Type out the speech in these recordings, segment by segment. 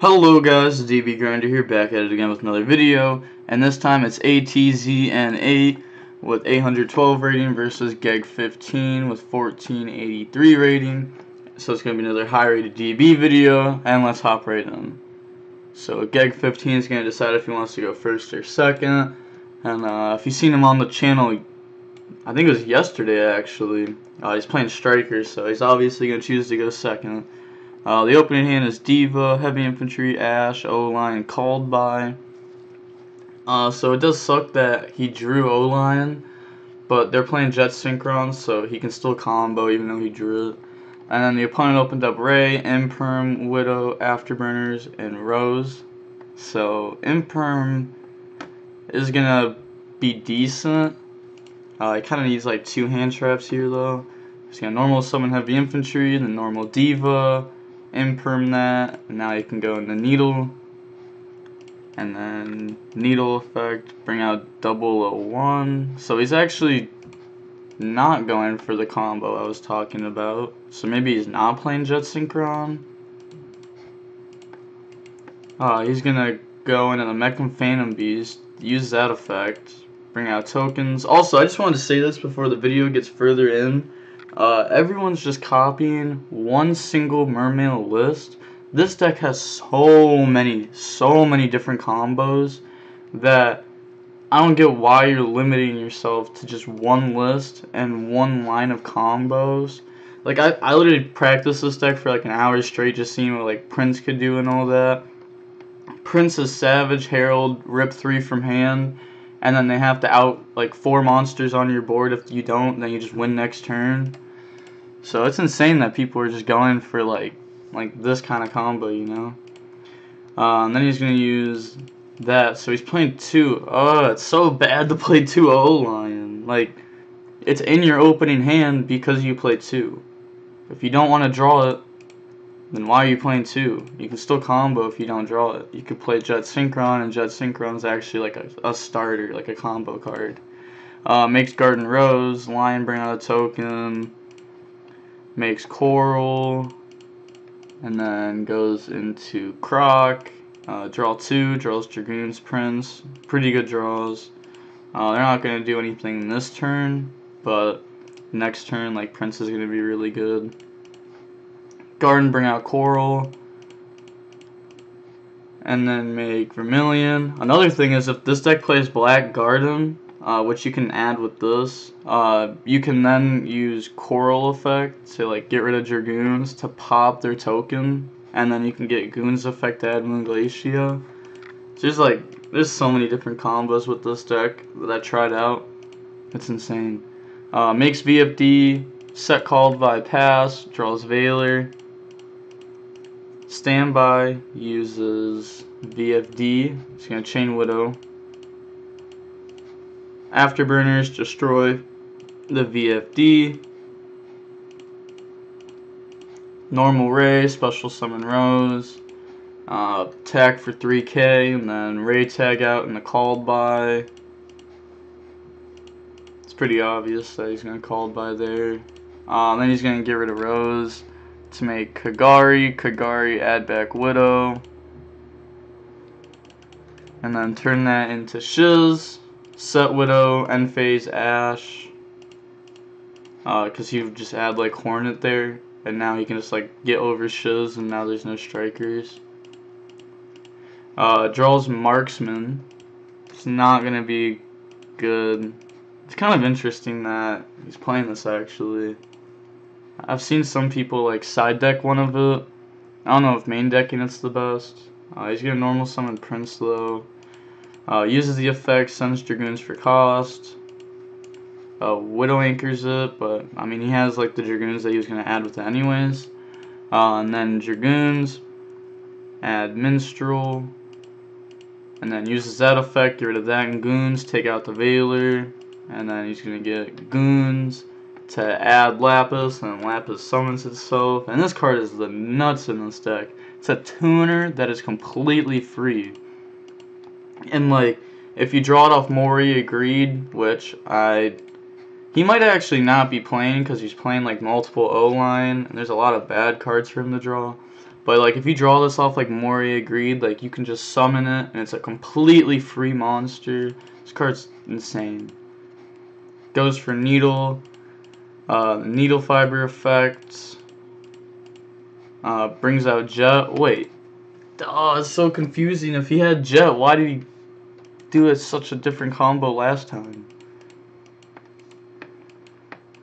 Hello guys, it's DB Grinder here, back at it again with another video, and this time it's ATZN8 with 812 rating versus GEG15 with 1483 rating. So it's going to be another high rated DB video, and let's hop right in. So GEG15 is going to decide if he wants to go first or second, and if you've seen him on the channel, I think it was yesterday actually, he's playing striker, so he's obviously going to choose to go second. The opening hand is Diva, Heavy Infantry, Ash, O-Line, Called By. So it does suck that he drew O-Line, but they're playing Jet Synchron, so he can still combo even though he drew it. And then the opponent opened up Ray, Imperm, Widow, Afterburners, and Rose. So Imperm is gonna be decent. He kind of needs like 2 hand traps here though. He's gonna normal summon Heavy Infantry, then normal Diva, Imperm that, and now you can go into Needle, and then Needle effect, bring out 001. So he's actually not going for the combo I was talking about. So maybe he's not playing Jet Synchron. He's gonna go into the Mechan Phantom Beast, use that effect, bring out tokens. Also, I just wanted to say this before the video gets further in. Everyone's just copying one single Mermail list. This deck has so many different combos that I don't get why you're limiting yourself to just one list and one line of combos. Like I literally practiced this deck for like an hour straight, just seeing what like Prince could do and all that. Prince is Savage, Herald, rip 3 from hand, and then they have to out like 4 monsters on your board. If you don't, then you just win next turn. So it's insane that people are just going for like this kind of combo, you know. And then he's gonna use that. So he's playing 2. Oh, it's so bad to play 2 O-Lion. Like, it's in your opening hand because you play 2. If you don't want to draw it, then why are you playing 2? You can still combo if you don't draw it. You could play Jet Synchron, and Jet Synchron is actually like a starter, like a combo card. Makes Garden Rose, Lion bring out a token, makes Coral, and then goes into Croc, draw 2, draws Dragoon's Prince, pretty good draws. They're not going to do anything this turn, but next turn, like, Prince is going to be really good. Garden, bring out Coral, and then make Vermilion. Another thing is, if this deck plays Black Garden, which you can add with this, you can then use Coral effect to like get rid of Dragoons to pop their token, and then you can get Goon's effect to add Moon Glacia. So there's so many different combos with this deck that I tried out. It's insane. Makes VFD, set Called By, pass, draws Veiler. Standby uses VFD. It's gonna chain Widow. Afterburners destroy the VFD. Normal Ray, special summon Rose. Tag for 3k, and then Ray tag out in the Called By. It's pretty obvious that he's going to Called By there. Then he's going to get rid of Rose to make Kagari, add back Widow. And then turn that into Shiz. Set Widow, end phase Ash, because you just add like Hornet there, and now he can just like get over Shiz, and now there's no strikers. Draws Marksman. It's not gonna be good. It's kind of interesting that he's playing this actually. I've seen some people like side deck one of it. I don't know if main decking it's the best. He's gonna normal summon Prince though. Uses the effect, sends Dragoons for cost. Widow anchors it, but I mean he has like the Dragoons that he was going to add with it anyways. And then Dragoons, add Minstrel, and then uses that effect, get rid of that and Goons, take out the Veiler, and then he's going to get Goons to add Lapis, and Lapis summons itself. And this card is the nuts in this deck. It's a tuner that is completely free. And like, if you draw it off Mori Agreed, which he might actually not be playing because he's playing like multiple O-line, and there's a lot of bad cards for him to draw. But like if you draw this off like Moria agreed, like you can just summon it and it's a completely free monster. This card's insane. Goes for needle, needle fiber effect. Brings out Jet. Wait. Oh, it's so confusing. If he had Jet, why did he do it such a different combo last time?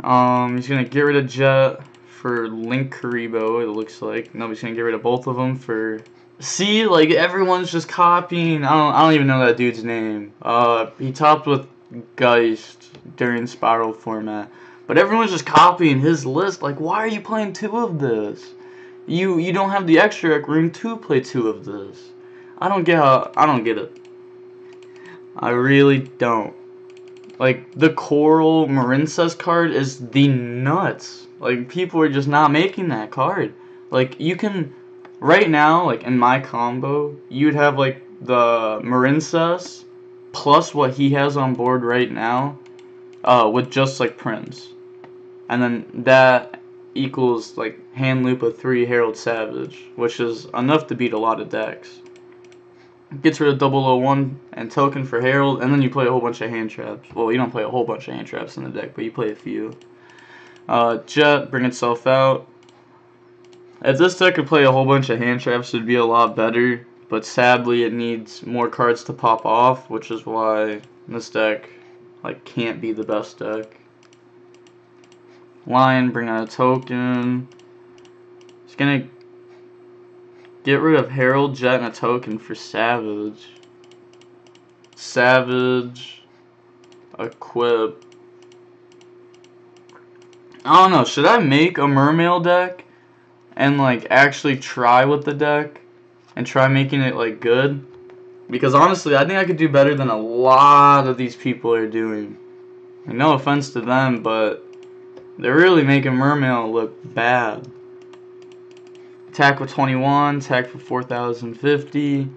He's gonna get rid of Jet for Link Karibo, it looks like. No, he's gonna get rid of both of them for... See, like, everyone's just copying. I don't even know that dude's name. He topped with Geist during Spiral format. But everyone's just copying his list. Like, why are you playing 2 of this? You don't have the extra room to play 2 of this. I don't get it. I really don't. Like, the Coral Marincess card is the nuts. Like, people are just not making that card. Like, you can, right now, like, in my combo, you'd have, like, the Marincess plus what he has on board right now, with just, like, Prince. And then that equals, like, hand loop of 3 Herald Savage, which is enough to beat a lot of decks. Gets rid of 001 and token for Herald, and then you play a whole bunch of hand traps. Well, you don't play a whole bunch of hand traps in the deck, but you play a few. Jet, bring itself out. If this deck could play a whole bunch of hand traps, it would be a lot better, but sadly it needs more cards to pop off, which is why this deck, like, can't be the best deck. Lion, bring out a token. It's gonna get rid of Herald, Jet, and a token for Savage. Savage. Equip. I don't know. Should I make a Mermail deck and, like, actually try with the deck and try making it, like, good? Because, honestly, I think I could do better than a lot of these people are doing. Like, no offense to them, but they're really making Mermail look bad. Attack with 21, attack for 4,050.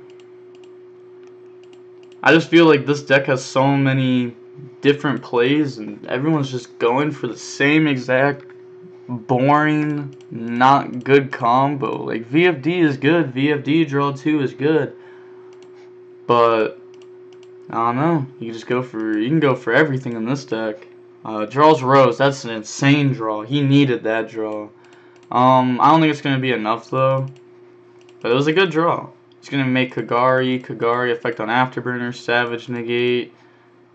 I just feel like this deck has so many different plays and everyone's just going for the same exact boring, not good combo. Like, VFD is good, VFD draw 2 is good. But I don't know. You can go for everything in this deck. Draws Rose, that's an insane draw. He needed that draw. I don't think it's going to be enough, though. But it was a good draw. He's going to make Kagari effect on Afterburner, Savage negate.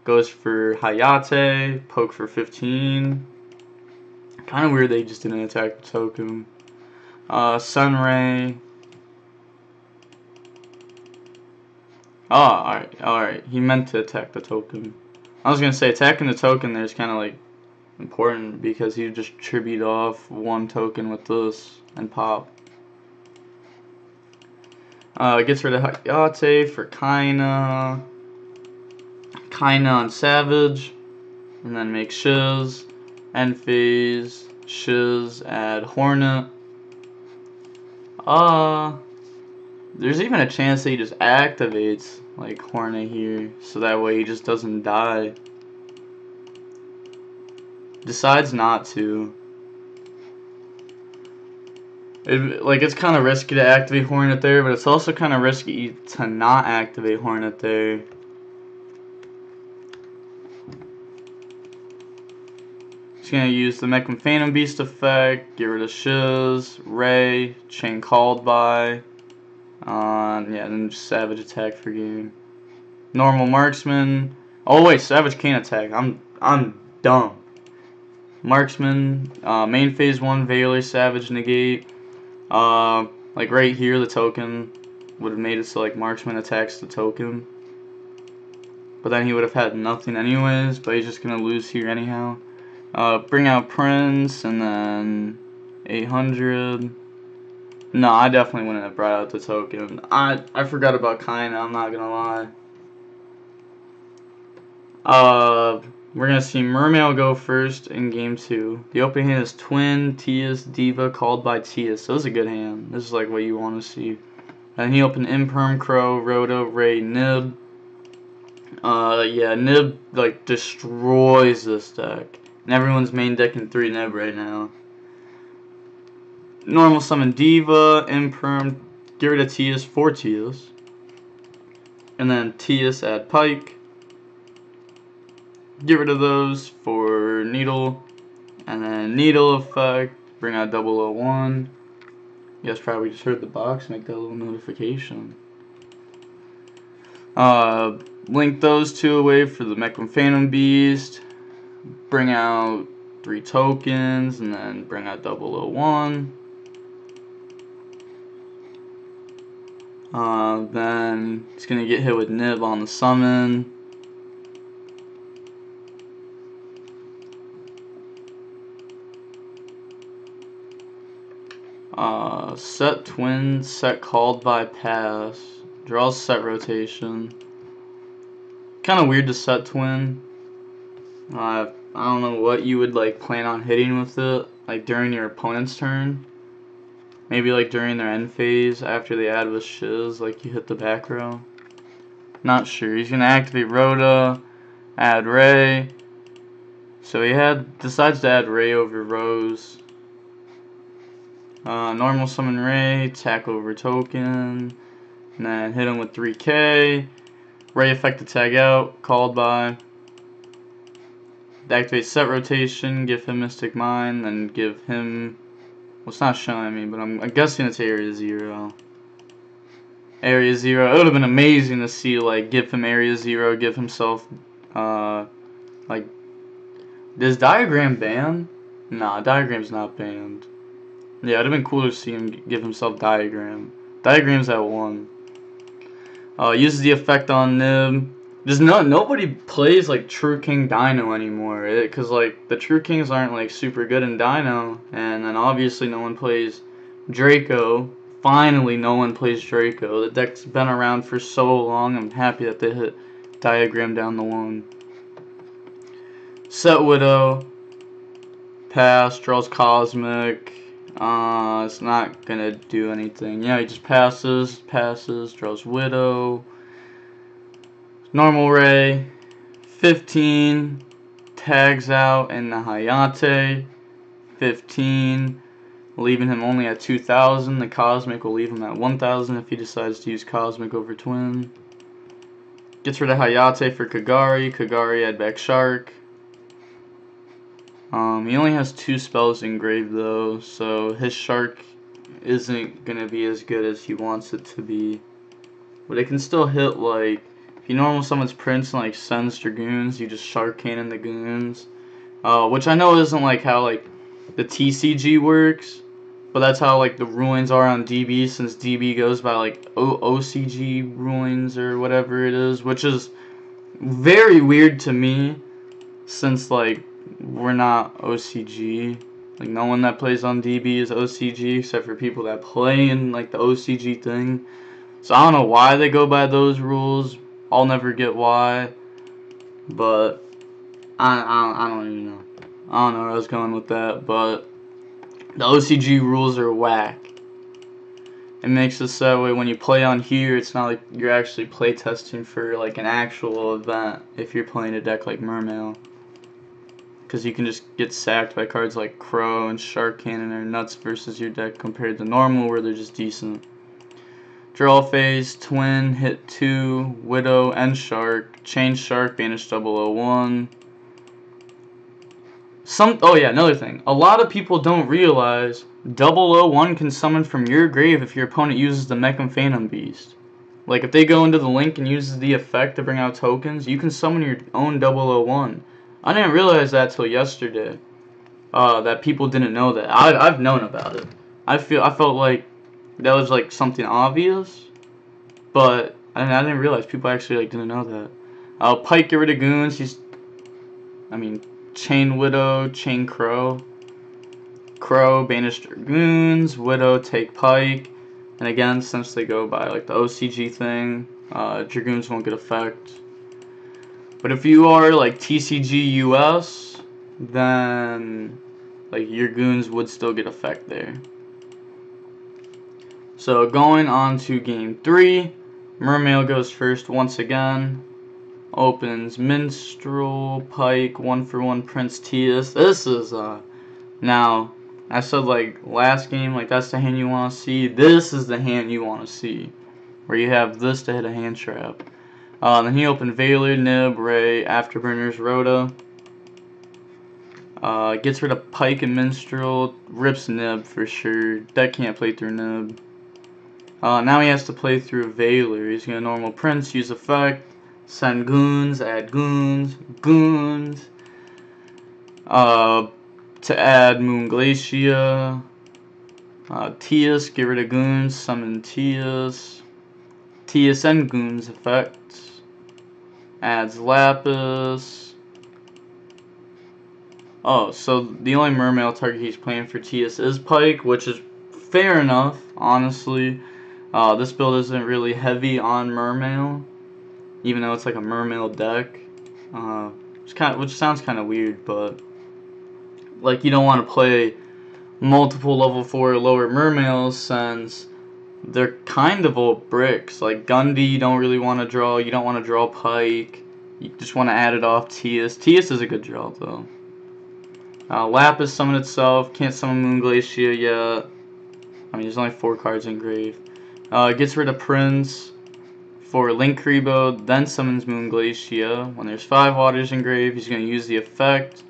Goes for Hayate, poke for 15. Kind of weird they just didn't attack the token. Sunray. Oh, alright. He meant to attack the token. I was going to say, attacking the token there is kind of like important because he just tribute off 1 token with this and pop. Gets rid of Hayate for Kaina on Savage, and then make Shiz, end phase, Shiz, add Hornet. There's even a chance that he just activates like Hornet here, so that way he just doesn't die. Decides not to. It's kind of risky to activate Hornet there, but it's also kind of risky to not activate Hornet there. He's going to use the Mechan Phantom Beast effect, get rid of Shiz, Ray, Chain Called By, yeah, then just Savage attack for game. Normal Marksman. Oh wait, Savage can't attack. I'm dumb. Marksman, main phase 1, Veiler, Savage negate. Like right here, the token would have made it so like Marksman attacks the token. But then he would have had nothing anyways, but he's just going to lose here anyhow. Bring out Prince, and then 800. No, I definitely wouldn't have brought out the token. I forgot about Kaina, I'm not gonna lie. We're gonna see Mermail go first in game 2. The opening hand is Twin, Tias, Diva, called by Tias. So this is a good hand. This is like what you want to see. And he opened Imperm, Crow, Rhoda, Ray, Nib. Yeah, Nib like destroys this deck. And everyone's main deck in 3 Nib right now. Normal summon Diva, Imperm, get rid of Tias for Tias. And then Tias add Pike. Get rid of those for Needle. And then Needle effect, bring out 001. You guys probably just heard the box, make that little notification. Link those two away for the Mechlin Phantom Beast. Bring out 3 tokens, and then bring out 001. Then it's going to get hit with Nib on the summon. Set twin, set called by pass. Draws set rotation. Kind of weird to set twin. I don't know what you would like plan on hitting with it, like during your opponent's turn. Maybe like during their end phase after they add with Shiz, like you hit the back row. Not sure. He's gonna activate Rhoda, add Ray. So he decides to add Ray over Rose. Normal summon Ray, attack over token, and then hit him with 3K. Ray effect to tag out, called by. Activate set rotation, give him Mystic Mind, then give him. Well, it's not showing me, but I'm guessing it's Area 0. Area 0. It would have been amazing to see, like, give him Area 0, give himself, like, does Diagram ban? Nah, Diagram's not banned. Yeah, it'd have been cool to see him give himself Diagram. Diagram's at 1. Uses the effect on Nib. Nobody plays like True King Dino anymore, because like the True Kings aren't like super good in Dino, and then obviously no one plays Draco. Finally, no one plays Draco. The deck's been around for so long. I'm happy that they hit Diagram down the 1. Set Widow. Pass. Draws Cosmic. It's not gonna do anything. Yeah, he just passes, draws Widow. Normal Ray. 15. Tags out in the Hayate. 15. Leaving him only at 2,000. The Cosmic will leave him at 1,000 if he decides to use Cosmic over Twin. Gets rid of Hayate for Kagari. Kagari add back Shark. He only has 2 spells engraved though, so his Shark isn't gonna be as good as he wants it to be. But it can still hit, like, if you normal summons Prince and like sends Dragoons, you just Shark Cannon the Goons. Which I know isn't like how like the TCG works, but that's how like the rulings are on DB, since DB goes by like OCG rulings or whatever it is, which is very weird to me, since like we're not OCG. Like no one that plays on DB is OCG except for people that play in like the OCG thing. So I don't know why they go by those rules. I'll never get why. But I don't even know. I don't know where I was going with that, but the OCG rules are whack. It makes it so that way when you play on here, it's not like you're actually play testing for like an actual event if you're playing a deck like Mermail. Because you can just get sacked by cards like Crow and Shark Cannon or Nuts versus your deck compared to normal where they're just decent. Draw phase, Twin, hit 2, Widow, and Shark. Change Shark, banish 001. Oh yeah, another thing. A lot of people don't realize 001 can summon from your grave if your opponent uses the Mechlin Phantom Beast. Like if they go into the link and uses the effect to bring out tokens, you can summon your own 001. I didn't realize that till yesterday. That people didn't know that. I've known about it. I felt like that was like something obvious, but I didn't realize people actually like didn't know that. Pike, get rid of Goons. Chain Widow, Chain Crow. Crow, banish Dragoons. Widow, take Pike. And again, since they go by like the OCG thing, Dragoons won't get effect. But if you are like TCG US, then like your Goons would still get effect there. So going on to game 3, Mermail goes first once again. Opens Minstrel, Pike, 1-for-1 Prince Tias. This is now I said like last game, like that's the hand you want to see. This is the hand you want to see, where you have this to hit a hand trap. Then he opened Valor, Nib, Ray, Afterburners, Rhoda. Gets rid of Pike and Minstrel, rips Nib for sure. Deck can't play through Nib. Now he has to play through Valor. He's gonna normal Prince, use effect, send goons, add goons, goons. To add Moon Glacia. Tias, get rid of goons, summon Tias. Tias and goons effect. Adds Lapis. Oh, so the only Mermail target he's playing for Tias is Pike, which is fair enough, honestly. This build isn't really heavy on Mermail, even though it's like a Mermail deck. Which sounds kind of weird, but like you don't want to play multiple level 4 or lower Mermails since they're kind of old bricks. Like Gundy, you don't really want to draw. You don't want to draw Pike. You just want to add it off Tias. Tias is a good draw though. Lapis summon itself. Can't summon Moon Glacia yet. I mean, there's only 4 cards in grave. Gets rid of Prince for Link Rebo, then summons Moon Glacia. When there's 5 waters in grave, he's going to use the effect.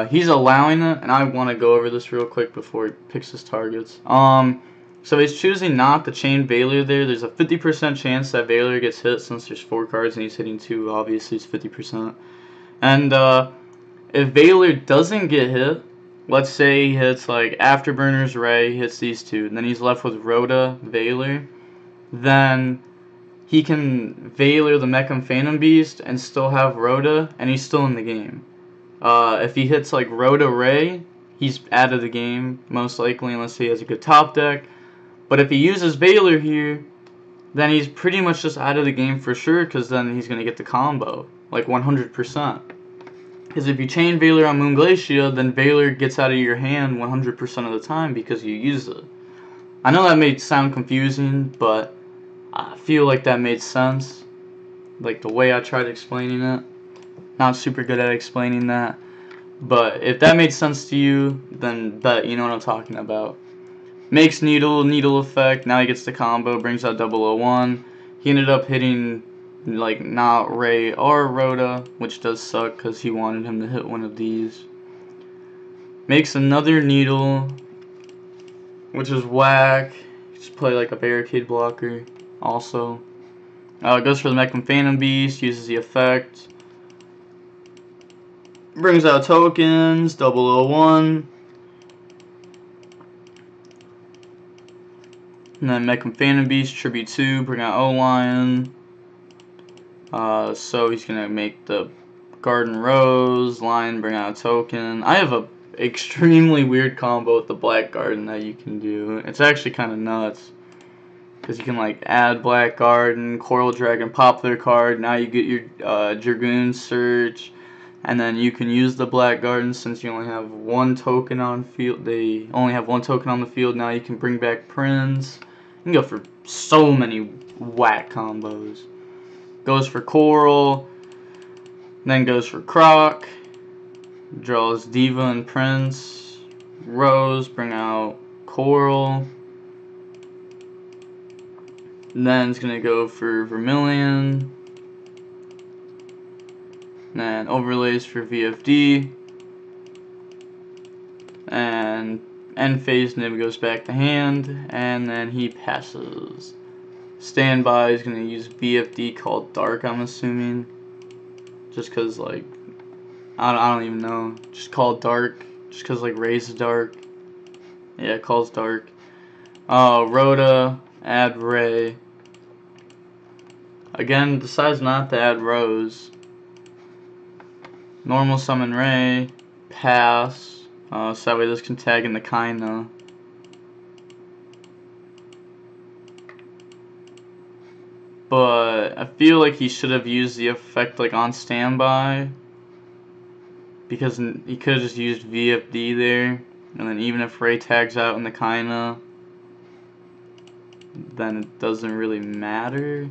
He's allowing it, and I want to go over this real quick before he picks his targets. So he's choosing not to chain Valor there. There's a 50% chance that Valor gets hit since there's 4 cards and he's hitting 2. Obviously, it's 50%. And if Valor doesn't get hit, let's say he hits like Afterburners, Ray, he hits these 2, and then he's left with Rhoda, Valor, then he can Valor the Mecham Phantom Beast and still have Rhoda, and he's still in the game. If he hits like Rhoda Ray, he's out of the game, most likely, unless he has a good top deck. But if he uses Valor here, then he's pretty much just out of the game for sure, because then he's going to get the combo, like 100%. Because if you chain Valor on Moon Glacia, then Valor gets out of your hand 100% of the time because you use it. I know that may sound confusing, but I feel like that made sense. Like the way I tried explaining it. Not super good at explaining that. But if that made sense to you, then bet you know what I'm talking about. Makes Needle effect. Now he gets the combo, brings out 001. He ended up hitting like not Ray or Rhoda, which does suck because he wanted him to hit one of these. Makes another Needle, which is whack. Just play like a barricade blocker also. Goes for the Mecham Phantom Beast, uses the effect. Brings out tokens, 001. And then Mecham Phantom Beast, Tribute 2, bring out O-Lion. So he's going to make the Garden Rose, Lion, bring out a token. I have a extremely weird combo with the Black Garden that you can do. It's actually kind of nuts. Because you can like add Black Garden, Coral Dragon, pop their card. Now you get your Dragoon Search. And then you can use the Black Garden since you only have 1 token on field. They only have 1 token on the field. Now you can bring back Prince. You can go for so many whack combos. Goes for Coral. Then goes for Croc. Draws Diva and Prince. Rose, bring out Coral. Then it's going to go for Vermilion. Then overlays for VFD. And end phase Nib goes back to hand. And then he passes. Standby is going to use VFD called Dark, I'm assuming. Just because, like, I don't even know. Just call it Dark. Just because, like, Ray's dark. Yeah, it calls Dark. Rhoda, add Ray. Again, decides not to add Rose. Normal summon Ray, pass, so that way this can tag in the Kaina. But I feel like he should have used the effect like on standby, because he could have just used VFD there, and then even if Ray tags out in the Kaina, then it doesn't really matter.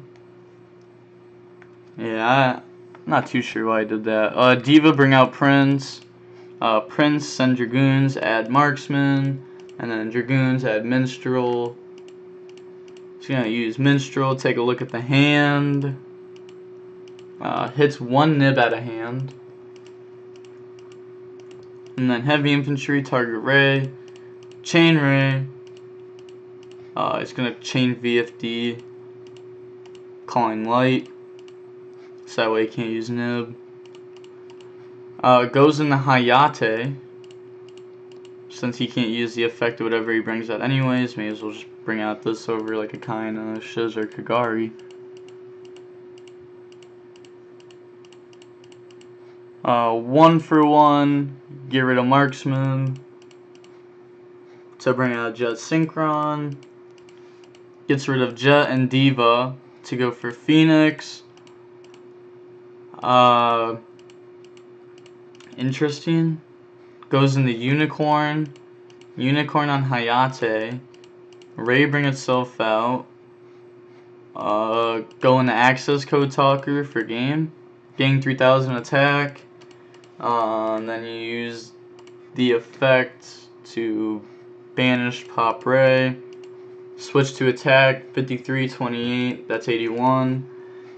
Yeah, I'm not too sure why I did that. Diva, bring out Prince. Prince, send Dragoons, add Marksman, and then Dragoons, add Minstrel. He's going to use Minstrel, take a look at the hand. Hits one nib out of hand. And then Heavy Infantry, target Ray, Chain Ray. It's going to chain VFD, calling Light, so that way he can't use nib. Goes into Hayate, since he can't use the effect of whatever he brings out anyways, may as well just bring out this over like a Kaina, Shiz, or Kagari. 1 for 1, get rid of Marksman, to bring out Jet Synchron, gets rid of Jet and Diva to go for Phoenix. Interesting. Goes into Unicorn. Unicorn on Hayate. Ray bring itself out. Go into Access Code Talker for game. Gang 3000 attack. And then you use the effect to banish Pop Ray. Switch to attack. 53, 28. That's 81.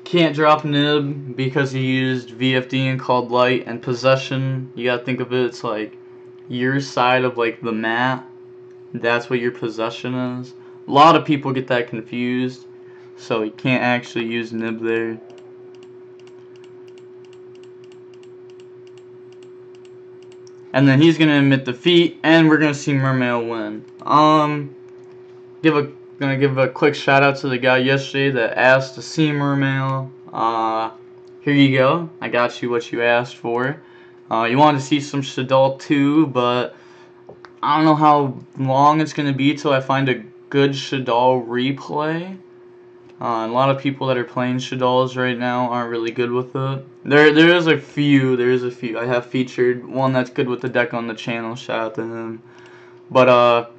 Can't drop nib because he used VFD and called Light and Possession. You gotta think of it, it's like your side of like the map. That's what your possession is. A lot of people get that confused, so you can't actually use nib there. And then he's gonna admit defeat, and we're gonna see Mermail win. Gonna give a quick shout out to the guy yesterday that asked to see Mermail. Here you go. I got you what you asked for. You wanted to see some Shaddoll too, but I don't know how long it's gonna be till I find a good Shaddoll replay. A lot of people that are playing Shaddolls right now aren't really good with it. There is a few. I have featured one that's good with the deck on the channel. Shout out to him. But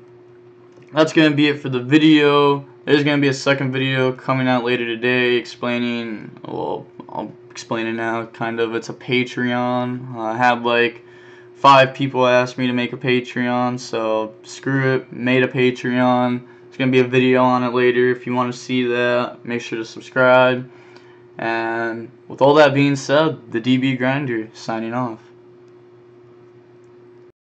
that's going to be it for the video. There's going to be a second video coming out later today explaining, well, I'll explain it now, kind of. It's a Patreon. I had like 5 people ask me to make a Patreon, so screw it, made a Patreon. There's going to be a video on it later. If you want to see that, make sure to subscribe. And with all that being said, the DB Grinder signing off.